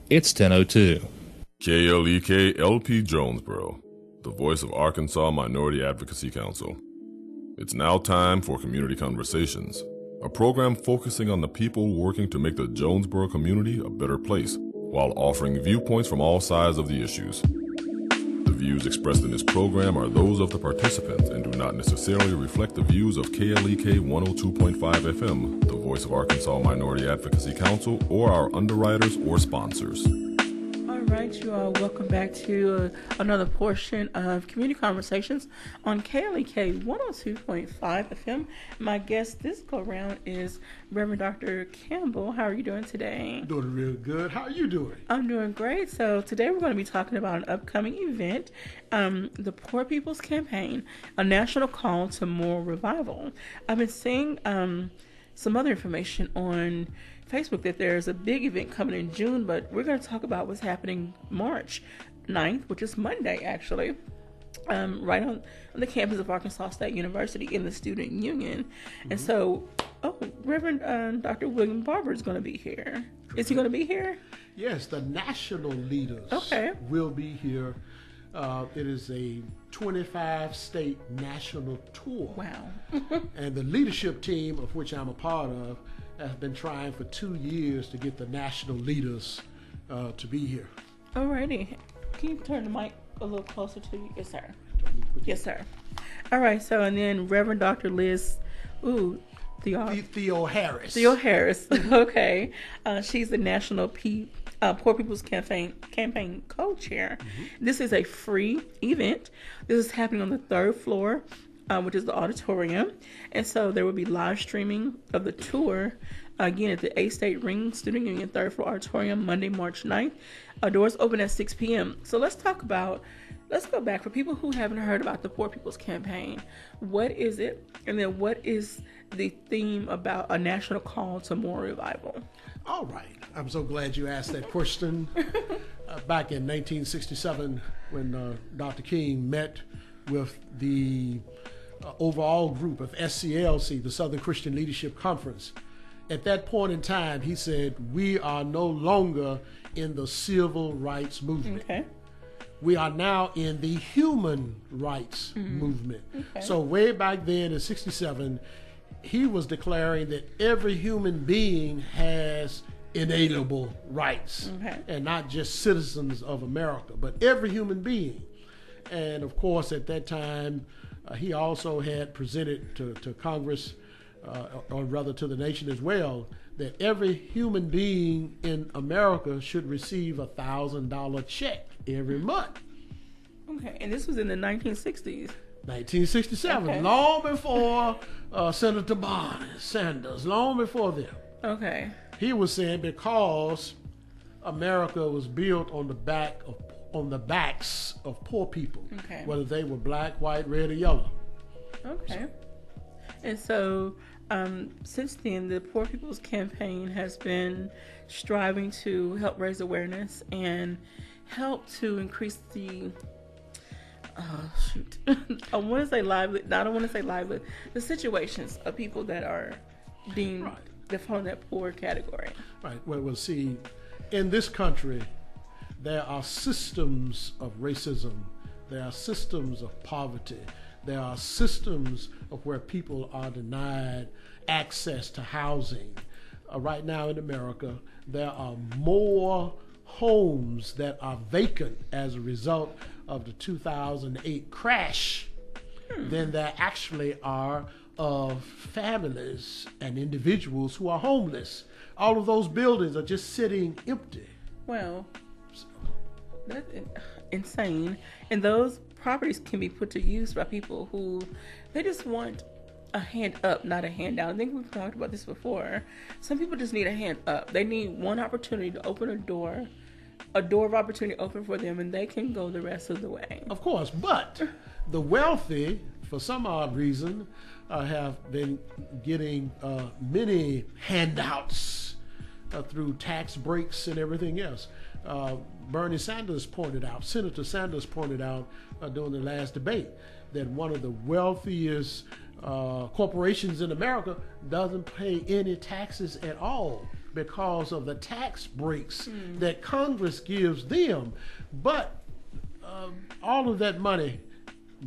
It's 10:02. KLEK LP Jonesboro, the voice of Arkansas Minority Advocacy Council. It's now time for Community Conversations, a program focusing on the people working to make the Jonesboro community a better place, while offering viewpoints from all sides of the issues. The views expressed in this program are those of the participants and do not necessarily reflect the views of KLEK 102.5 FM, the voice of Arkansas Minority Advocacy Council, or our underwriters or sponsors. All right, you all, welcome back to another portion of Community Conversations on KLEK 102.5 FM. My guest this go-round is Reverend Dr. Campbell. How are you doing today? Doing real good. How are you doing? I'm doing great. So today we're going to be talking about an upcoming event, the Poor People's Campaign, a national call to more revival. I've been seeing some other information on Facebook that there's a big event coming in June, but we're going to talk about what's happening March 9th, which is Monday actually, right on the campus of Arkansas State University in the Student Union. And so, Reverend Dr. William Barber is going to be here. Is he going to be here? Yes, the national leaders will be here. It is a 25-state national tour. Wow. And the leadership team, of which I'm a part of, has been trying for 2 years to get the national leaders to be here. Alrighty. Can you turn the mic a little closer to you? Yes, sir. Yes, sir. All right. So, and then Reverend Dr. Liz, Theo Harris. Theo Harris. Okay. She's the National Poor People's Campaign co-chair. Mm-hmm. This is a free event. This is happening on the third floor, which is the auditorium. And so there will be live streaming of the tour, again, at the A-State Ring Student Union third floor auditorium, Monday, March 9th. Doors open at 6 p.m. So let's go back for people who haven't heard about the Poor People's Campaign. What is it? And then what is the theme about a national call to more revival? All right. I'm so glad you asked that question. Back in 1967, when Dr. King met with the overall group of SCLC, the Southern Christian Leadership Conference, at that point in time, he said, we are no longer in the civil rights movement. Okay. We are now in the human rights movement. Okay. So way back then in 67, he was declaring that every human being has inalienable rights, and not just citizens of America, but every human being. And of course, at that time, he also had presented to Congress, or rather to the nation as well, that every human being in America should receive a $1,000 check every month. Okay, and this was in the 1960s. 1967, okay. Long before Senator Barney Sanders, long before them. Okay. He was saying because America was built on the backs of poor people, whether they were black, white, red, or yellow. Okay. And so since then, the Poor People's Campaign has been striving to help raise awareness and help to increase the I want to say livelihood. I don't want to say livelihood. The situations of people that are deemed that fall in that poor category. Right. Well, see, in this country, there are systems of racism. There are systems of poverty. There are systems of where people are denied access to housing. Right now in America, there are more homes that are vacant as a result of the 2008 crash than there actually are of families and individuals who are homeless. All of those buildings are just sitting empty. Well, that's insane. And those properties can be put to use by people who, they just want a hand up, not a hand down. I think we've talked about this before. Some people just need a hand up. They need one opportunity to open a door of opportunity open for them, and they can go the rest of the way. Of course, but the wealthy, for some odd reason, have been getting many handouts through tax breaks and everything else. Bernie Sanders pointed out, Senator Sanders pointed out during the last debate that one of the wealthiest corporations in America doesn't pay any taxes at all because of the tax breaks that Congress gives them. But all of that money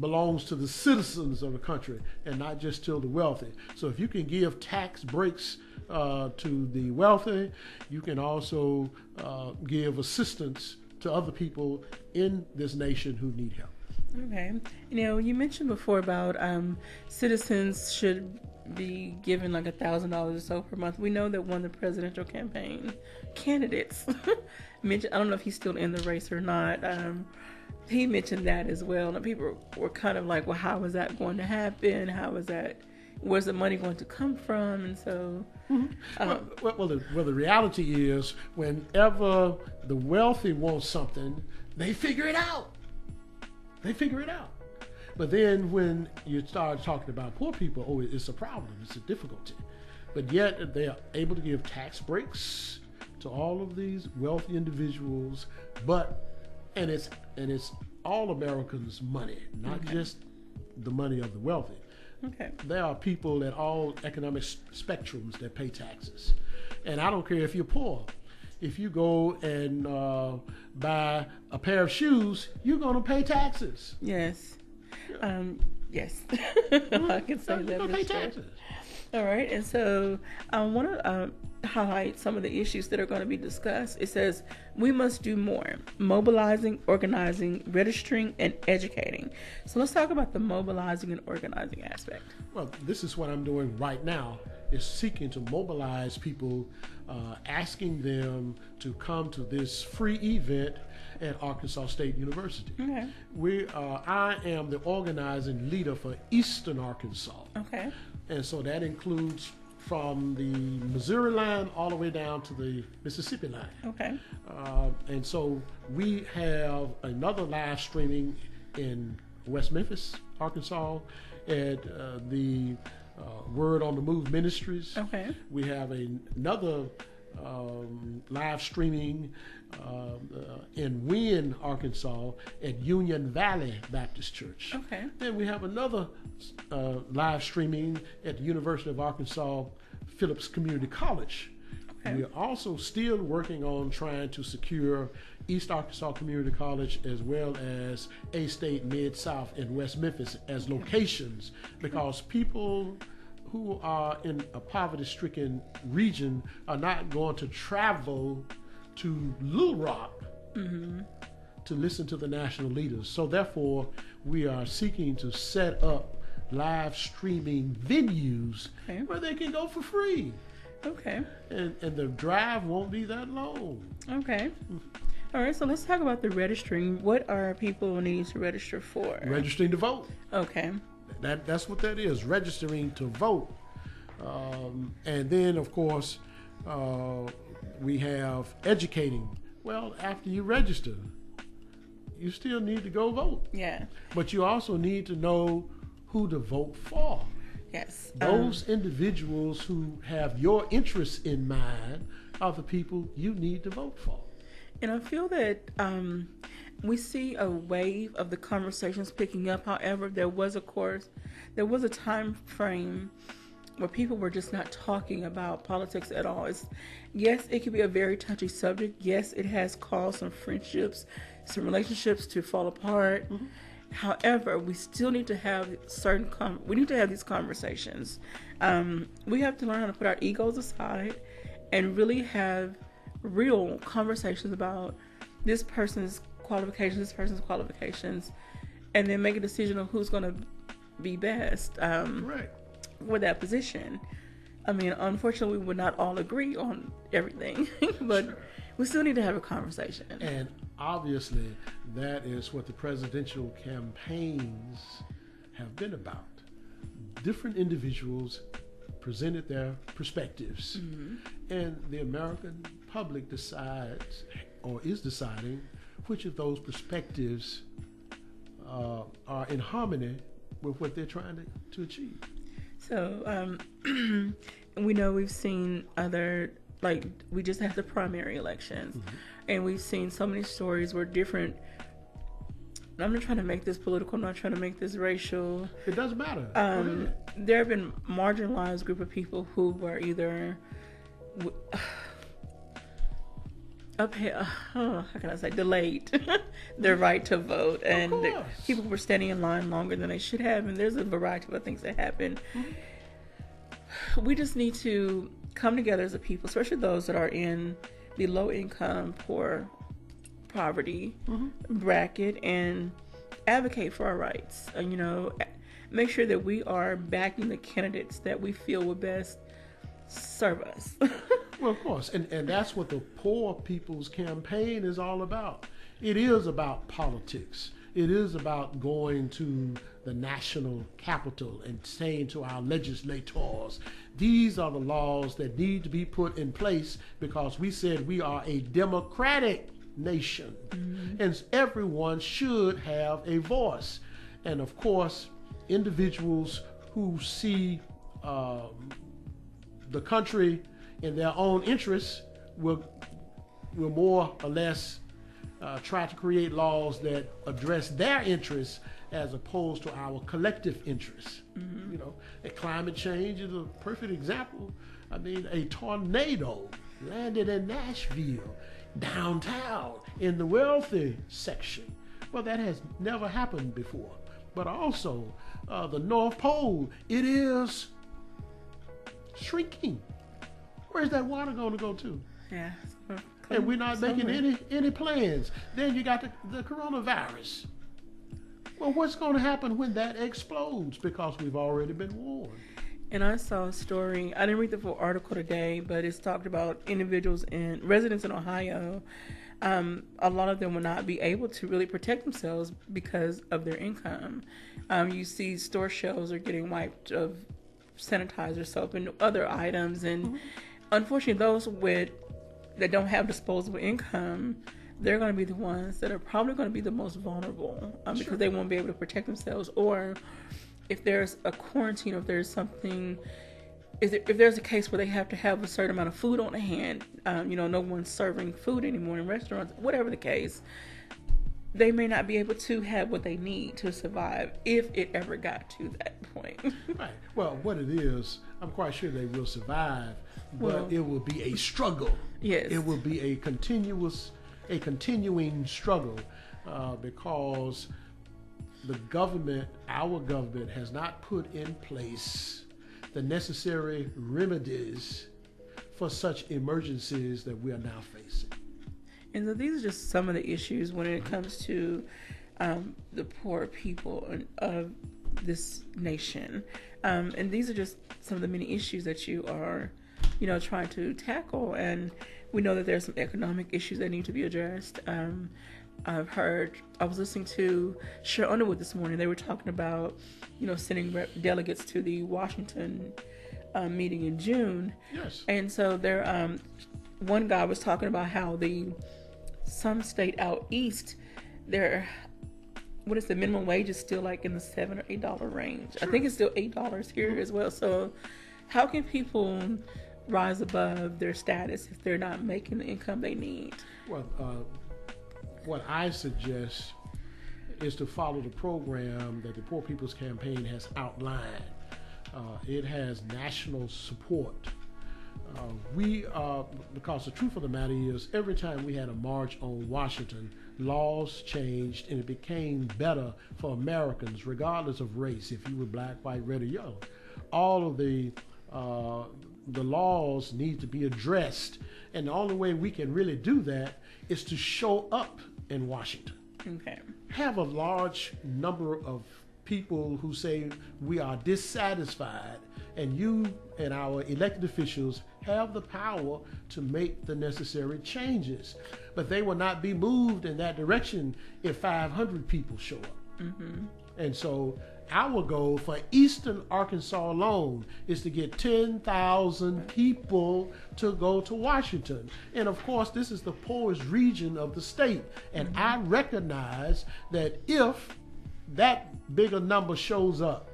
belongs to the citizens of the country and not just to the wealthy. So if you can give tax breaks to the wealthy, you can also give assistance to other people in this nation who need help. Okay. You mentioned before about citizens should be given like $1,000 or so per month. We know that one of the presidential campaign candidates mentioned, I don't know if he's still in the race or not, he mentioned that as well. And people were kind of like, well, how is that going to happen? Where's the money going to come from? And so... the reality is, whenever the wealthy want something, they figure it out. But then when you start talking about poor people, it's a problem, it's a difficulty. But yet they are able to give tax breaks to all of these wealthy individuals, and it's all Americans' money, not just the money of the wealthy. Okay. There are people at all economic spectrums that pay taxes. And I don't care if you're poor. If you go and buy a pair of shoes, you're going to pay taxes. Yes. Yes. I can say that. You're going to pay taxes. All right. And so I want to highlight some of the issues that are going to be discussed. It says we must do more: mobilizing, organizing, registering, and educating. So let's talk about the mobilizing and organizing aspect. Well, this is what I'm doing right now, is seeking to mobilize people, asking them to come to this free event at Arkansas State University. Okay. I am the organizing leader for Eastern Arkansas. Okay. And so that includes from the Missouri line all the way down to the Mississippi line. Okay. And so we have another live streaming in West Memphis, Arkansas, at the Word on the Move Ministries. Okay. We have another live streaming in Wynne, Arkansas, at Union Valley Baptist Church. Okay. Then we have another live streaming at the University of Arkansas Phillips Community College. Okay. We are also still working on trying to secure East Arkansas Community College as well as A-State Mid-South in West Memphis as locations, because people who are in a poverty-stricken region are not going to travel to Little Rock to listen to the national leaders. So therefore, we are seeking to set up live streaming venues where they can go for free. Okay. And the drive won't be that long. Okay. All right, so let's talk about the registering. What are people needing to register for? Registering to vote. Okay. That's what that is, registering to vote. And then, of course, we have educating. Well, after you register, you still need to go vote. Yeah. But you also need to know who to vote for. Yes. Those individuals who have your interests in mind are the people you need to vote for. And I feel that we see a wave of the conversations picking up. However, there was a time frame where people were just not talking about politics at all. Yes, it can be a very touchy subject. Yes, it has caused some friendships, some relationships to fall apart. Mm-hmm. However, we still need to have these conversations. We have to learn how to put our egos aside and really have real conversations about this person's qualifications, and then make a decision on who's going to be best for that position. I mean, unfortunately, we would not all agree on everything, but we still need to have a conversation. And obviously, that is what the presidential campaigns have been about. Different individuals presented their perspectives, and the American public decides, or is deciding, which of those perspectives are in harmony with what they're trying to achieve. So we know we've seen other, like we just had the primary elections, and we've seen so many stories where different, I'm not trying to make this political, I'm not trying to make this racial. It doesn't matter. There have been marginalized group of people who were either how can I say, delayed their right to vote, and course. people were standing in line longer than they should have, and there's a variety of things that happen. We just need to come together as a people, especially those that are in the low income, poor, poverty bracket, and advocate for our rights. Make sure that we are backing the candidates that we feel will best serve us. Well, of course, and that's what the Poor People's Campaign is all about. It is about politics. It is about going to the national capital and saying to our legislators, these are the laws that need to be put in place because we said we are a democratic nation, and everyone should have a voice. And of course, individuals who see the country in their own interests will more or less try to create laws that address their interests as opposed to our collective interests. Climate change is a perfect example. I mean, a tornado landed in Nashville, downtown, in the wealthy section. Well, that has never happened before. But also, the North Pole, it is shrinking. Where's that water going to go to? Yeah. And we're not making any plans. Then you got the coronavirus. Well, what's going to happen when that explodes? Because we've already been warned. And I saw a story, I didn't read the full article today, but it's talked about residents in Ohio. A lot of them will not be able to really protect themselves because of their income. You see store shelves are getting wiped of sanitizer, soap, and other items. And unfortunately, those that don't have disposable income, they're going to be the ones that are probably going to be the most vulnerable because they won't be able to protect themselves. Or if there's a quarantine, or if there's something, if there's a case where they have to have a certain amount of food on hand, no one's serving food anymore in restaurants, whatever the case, they may not be able to have what they need to survive if it ever got to that point. Right. Well, what it is, I'm quite sure they will survive, but it will be a struggle. Yes. It will be a continuing struggle because our government has not put in place the necessary remedies for such emergencies that we are now facing. And so these are just some of the issues when it comes to the poor people of this nation. And these are just some of the many issues that you are, trying to tackle. And we know that there's some economic issues that need to be addressed. I was listening to Cher Underwood this morning. They were talking about, sending delegates to the Washington meeting in June. Yes. And so one guy was talking about how some state out east, the minimum wage is still like in the $7 or $8 range. Sure. I think it's still $8 here as well. So how can people rise above their status if they're not making the income they need? Well, what I suggest is to follow the program that the Poor People's Campaign has outlined. It has national support. Because the truth of the matter is, every time we had a march on Washington, laws changed and it became better for Americans, regardless of race, if you were black, white, red, or yellow. All of the laws need to be addressed, and the only way we can really do that is to show up in Washington. Okay. Have a large number of people who say we are dissatisfied, and you and our elected officials have the power to make the necessary changes. But they will not be moved in that direction if 500 people show up. Mm-hmm. And so our goal for Eastern Arkansas alone is to get 10,000 people to go to Washington. And of course, this is the poorest region of the state. And I recognize that if that bigger number shows up,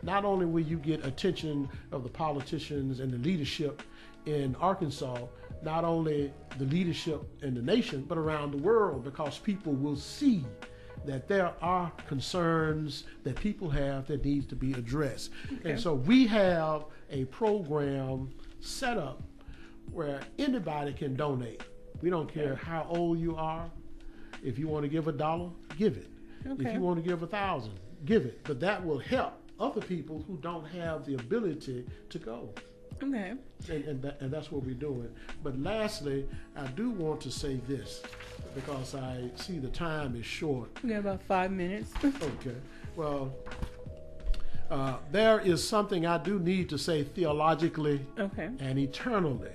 not only will you get attention of the politicians and the leadership in Arkansas, not only the leadership in the nation, but around the world, because people will see that there are concerns that people have that needs to be addressed. Okay. And so we have a program set up where anybody can donate. We don't care how old you are. If you want to give $1, give it. Okay. If you want to give 1,000, give it. But that will help other people who don't have the ability to go. Okay. And that's what we're doing. But lastly, I do want to say this, because I see the time is short. We got about 5 minutes. Okay. Well, there is something I do need to say theologically Okay. and eternally.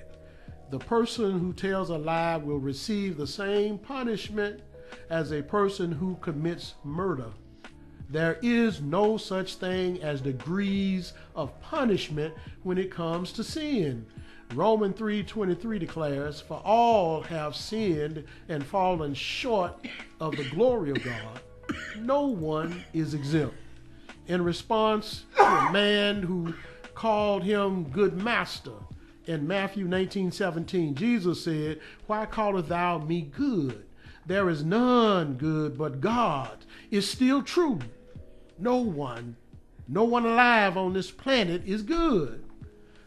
The person who tells a lie will receive the same punishment as a person who commits murder. There is no such thing as degrees of punishment when it comes to sin. Romans 3:23 declares, "For all have sinned and fallen short of the glory of God. No one is exempt." In response to a man who called him good master, in Matthew 19:17, Jesus said, "Why callest thou me good? There is none good but God." It's still true. No one alive on this planet is good.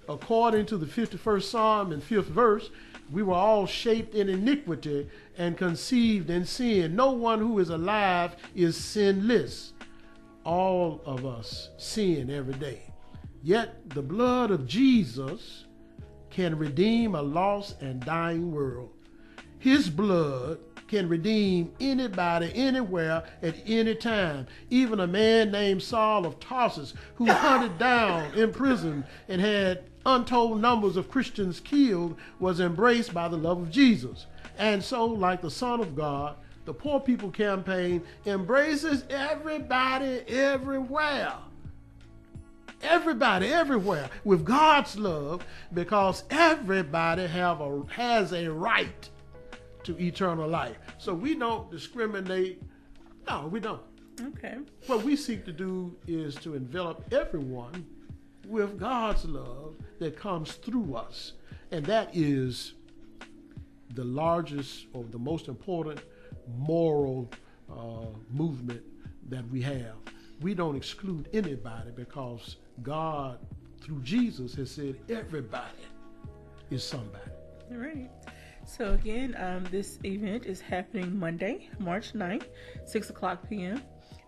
According to the 51st Psalm and 5th verse, we were all shaped in iniquity and conceived in sin. No one who is alive is sinless. All of us sin every day. Yet the blood of Jesus can redeem a lost and dying world. His blood can redeem anybody, anywhere, at any time. Even a man named Saul of Tarsus, who hunted down, imprisoned, and had untold numbers of Christians killed, was embraced by the love of Jesus. And so, like the Son of God, the Poor People Campaign embraces everybody everywhere. Everybody everywhere with God's love, because everybody has a right to eternal life. So we don't discriminate. No, we don't. Okay. What we seek to do is to envelop everyone with God's love that comes through us. And that is the largest or the most important moral movement that we have. We don't exclude anybody, because God, through Jesus, has said everybody is somebody. All right. So again, this event is happening Monday, March 9th, 6 o'clock p.m.,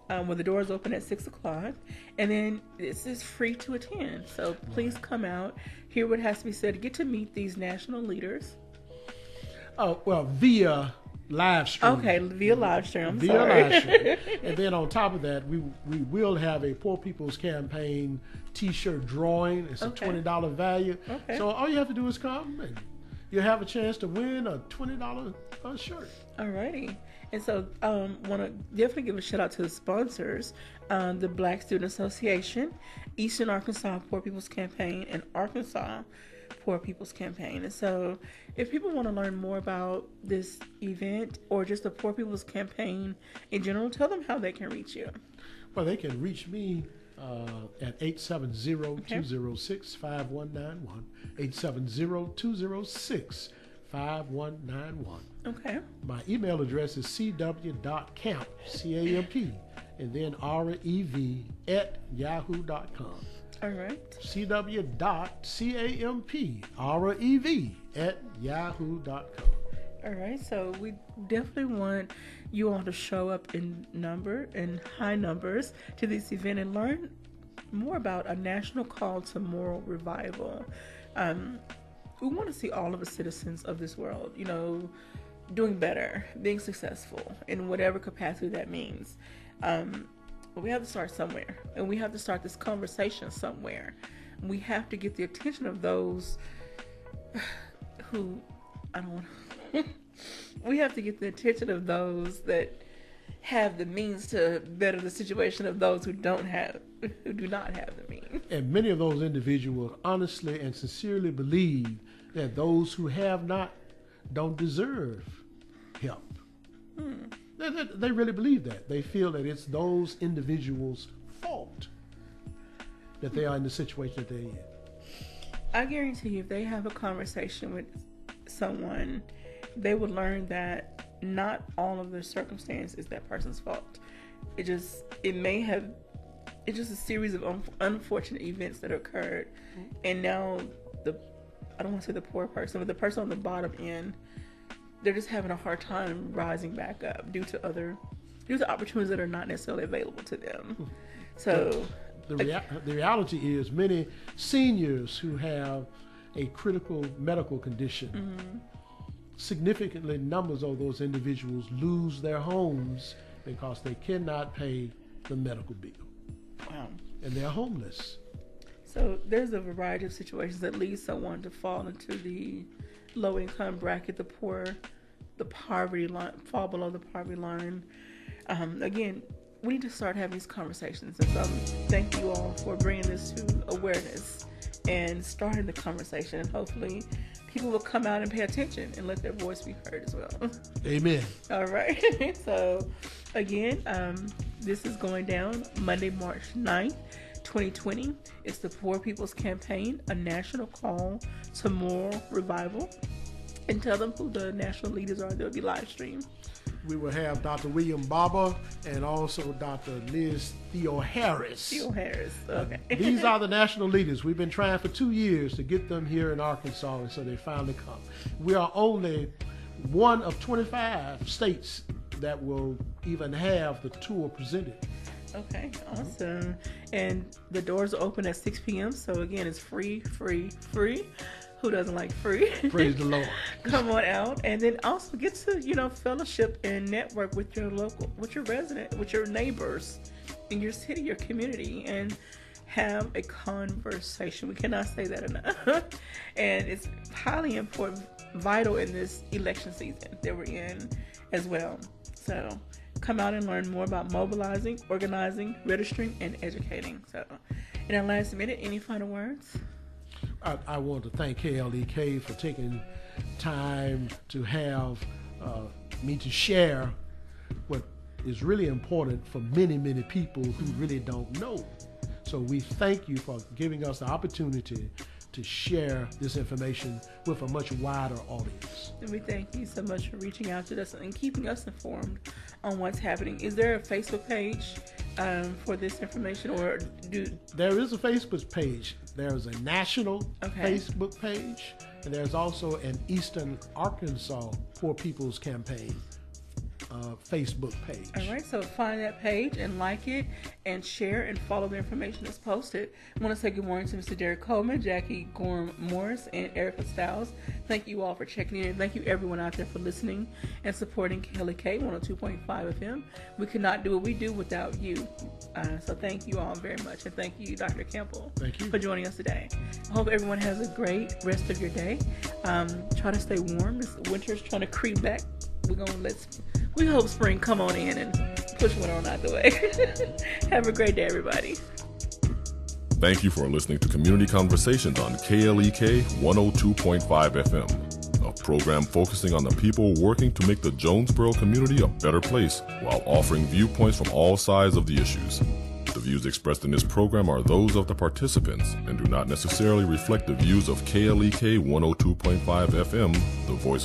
where the doors open at 6 o'clock. And then this is free to attend. So please come out, hear what has to be said, get to meet these national leaders. Oh, well, via live stream. Okay, via live stream. Via Sorry. live stream. And then on top of that, we will have a Poor People's Campaign t-shirt drawing. It's Okay. a $20 value. Okay. So all you have to do is come, and you'll have a chance to win a $20 shirt. Alrighty. And so want to definitely give a shout out to the sponsors, the Black Student Association, Eastern Arkansas Poor People's Campaign, and Arkansas Poor People's Campaign. And so if people want to learn more about this event or just the Poor People's Campaign in general, tell them how they can reach you. Well, they can reach me at 870-206-5191, 870-206-5191. Okay. My email address is cw.camp, C-A-M-P, and then rev@yahoo.com. All right. cw.camp@yahoo.com. All right. So we definitely want you all to show up in high numbers to this event and learn more about a national call to moral revival. We want to see all of the citizens of this world, doing better, being successful in whatever capacity that means. But we have to start somewhere, and we have to start this conversation somewhere. We have to get the attention of those who, we have to get the attention of those that have the means to better the situation of those who do not have the means. And many of those individuals honestly and sincerely believe that those who have not don't deserve help. They really believe that. They feel that it's those individuals' fault that they are in the situation that they're in. I guarantee you, if they have a conversation with someone, they would learn that not all of the circumstance is that person's fault. It's just a series of unfortunate events that occurred, and now I don't want to say the poor person, but the person on the bottom end they're just having a hard time rising back up due to opportunities that are not necessarily available to them. So the reality is many seniors who have a critical medical condition, significantly numbers of those individuals lose their homes because they cannot pay the medical bill. Wow. And they're homeless. So there's a variety of situations that lead someone to fall into the low income bracket, the poor, the poverty line, fall below the poverty line. Again, we need to start having these conversations. And so thank you all for bringing this to awareness and starting the conversation. And hopefully people will come out and pay attention and let their voice be heard as well. Amen. All right. So again, this is going down Monday, March 9th, 2020. It's the Poor People's Campaign, a national call to moral revival. And tell them who the national leaders are. They'll be live streamed. We will have Dr. William Barber and also Dr. Liz Theoharis. Theoharis, okay. These are the national leaders. We've been trying for 2 years to get them here in Arkansas, and so they finally come. We are only one of 25 states that will even have the tour presented. Okay, awesome. And the doors are open at 6 p.m. So again, it's free. Who doesn't like free? Praise the Lord. Come on out, and then also get to fellowship and network with your resident, with your neighbors in your city, your community, and have a conversation. We cannot say that enough. And it's highly important, vital in this election season that we're in as well. So come out and learn more about mobilizing, organizing, registering, and educating. So in our last minute, any final words? I want to thank KLEK for taking time to have me to share what is really important for many, many people who really don't know. So we thank you for giving us the opportunity to share this information with a much wider audience. And we thank you so much for reaching out to us and keeping us informed on what's happening. Is there a Facebook page for this information, or There is a Facebook page. There is a national Facebook page, and there's also an Eastern Arkansas Poor People's Campaign Facebook page. All right, so find that page and like it and share and follow the information that's posted. I want to say good morning to Mr. Derek Coleman, Jackie Gorham Morris, and Erica Stiles. Thank you all for checking in. Thank you everyone out there for listening and supporting KLEK 102.5 FM. We could not do what we do without you. So thank you all very much. And thank you, Dr. Campbell, for joining us today. I hope everyone has a great rest of your day. Try to stay warm. This winter's trying to creep back. We hope spring come on in and push one on out the way. Have a great day, everybody. Thank you for listening to Community Conversations on KLEK 102.5 FM, a program focusing on the people working to make the Jonesboro community a better place while offering viewpoints from all sides of the issues. The views expressed in this program are those of the participants and do not necessarily reflect the views of KLEK 102.5 FM, the voice